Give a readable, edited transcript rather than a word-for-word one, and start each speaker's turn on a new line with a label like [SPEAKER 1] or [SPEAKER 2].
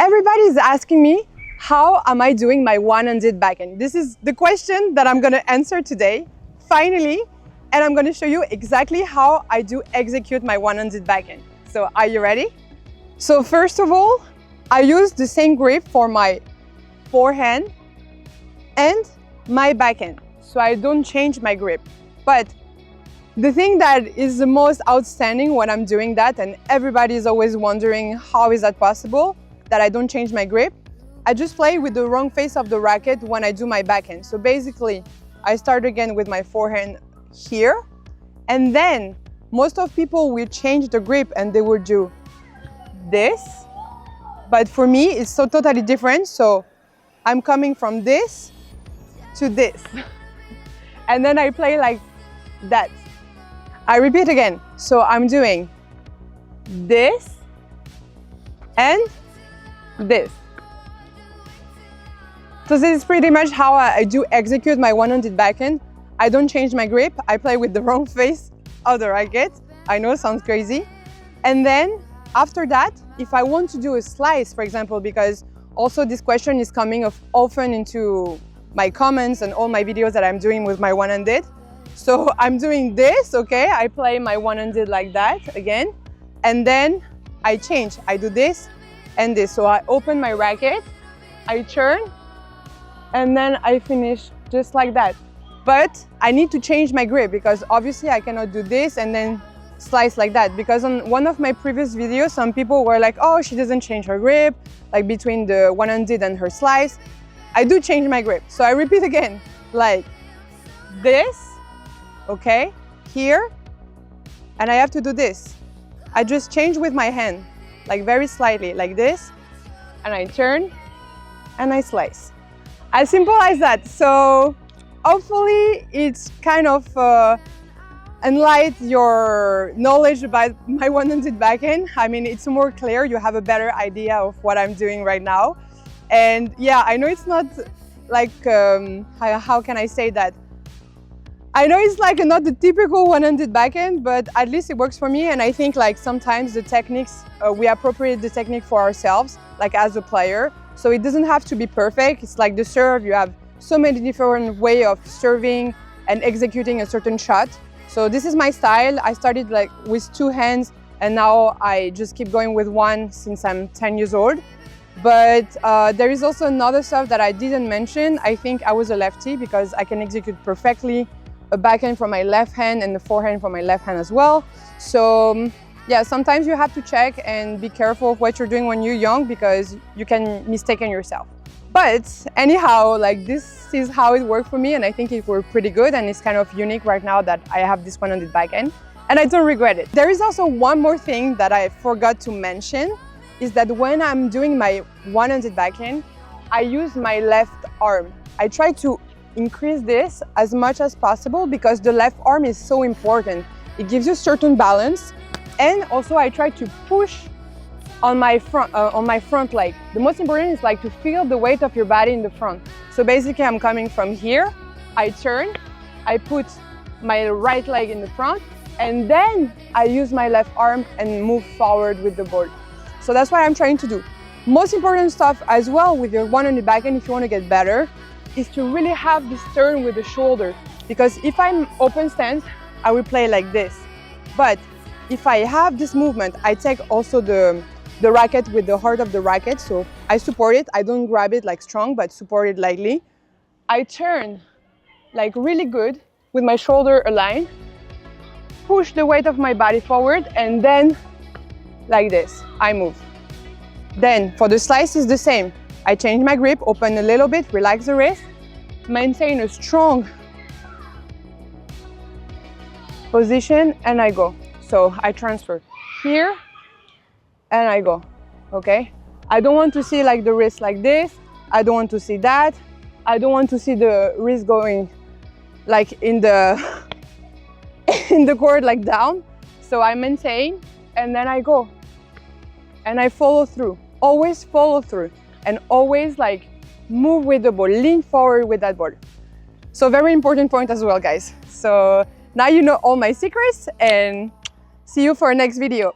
[SPEAKER 1] Everybody's asking me, how am I doing my one-handed backhand? This is the question that I'm gonna answer today, finally, and I'm gonna show you exactly how I do execute my one-handed backhand. So are you ready? So first of all, I use the same grip for my forehand and my backhand. So I don't change my grip. But the thing that is the most outstanding when I'm doing that, and everybody is always wondering how is that possible, that I don't change my grip, I just play with the wrong face of the racket when I do my backhand. So basically, I start again with my forehand here, and then most of people will change the grip and they will do this. But for me, it's so totally different. So I'm coming from this to this. And then I play like that. I repeat again. So I'm doing this and this. So this is pretty much how I do execute my one-handed backhand. I don't change my grip. I play with the wrong face of the racket. I know, sounds crazy. And then after that, if I want to do a slice, for example, because also this question is coming often into my comments and all my videos that I'm doing with my one-handed. So I'm doing this, okay? I play my one-handed like that again, and then I change. I do this and this. So I open my racket, I turn, and then I finish just like that. But I need to change my grip because obviously I cannot do this and then slice like that, because on one of my previous videos, some people were like, oh, she doesn't change her grip, like between the one-handed and her slice. I do change my grip. So I repeat again, like this, okay, here, and I have to do this. I just change with my hand, like very slightly, like this, and I turn and I slice. As simple as that. So hopefully it's kind of enlighten your knowledge about my one-handed backhand. I mean, it's more clear, you have a better idea of what I'm doing right now. And yeah, I know it's not like, how can I say that? I know it's like not the typical one-handed backhand, but at least it works for me. And I think like sometimes the techniques, we appropriate the technique for ourselves, like as a player. So it doesn't have to be perfect. It's like the serve, you have so many different ways of serving and executing a certain shot. So this is my style. I started like with two hands, and now I just keep going with one since I'm 10 years old. But there is also another stuff that I didn't mention. I think I was a lefty because I can execute perfectly a backhand from my left hand and the forehand from my left hand as well. So yeah, sometimes you have to check and be careful of what you're doing when you're young, because you can mistake yourself. But anyhow, like this is how it worked for me, and I think it worked pretty good, and it's kind of unique right now that I have this one-handed backhand, and I don't regret it. There is also one more thing that I forgot to mention, is that when I'm doing my one-handed backhand, I use my left arm. I try to increase this as much as possible because the left arm is so important. It gives you certain balance, and also I try to push on my front leg. The most important is like to feel the weight of your body in the front. So basically I'm coming from here, I turn, I put my right leg in the front, and then I use my left arm and move forward with the board. So that's what I'm trying to do. Most important stuff as well with your one-handed backhand, if you want to get better, is to really have this turn with the shoulder. Because if I'm open stance, I will play like this. But if I have this movement, I take also the racket with the heart of the racket. So I support it. I don't grab it like strong, but support it lightly. I turn like really good with my shoulder aligned, push the weight of my body forward, and then like this, I move. Then for the slice is the same. I change my grip, open a little bit, relax the wrist, maintain a strong position, and I go. So I transfer here and I go, okay? I don't want to see like the wrist like this. I don't want to see that. I don't want to see the wrist going like in the in the court like down. So I maintain and then I go. And I follow through. Always follow through. And always like move with the ball, lean forward with that ball. So very important point as well, guys. So now you know all my secrets, and see you for our next video.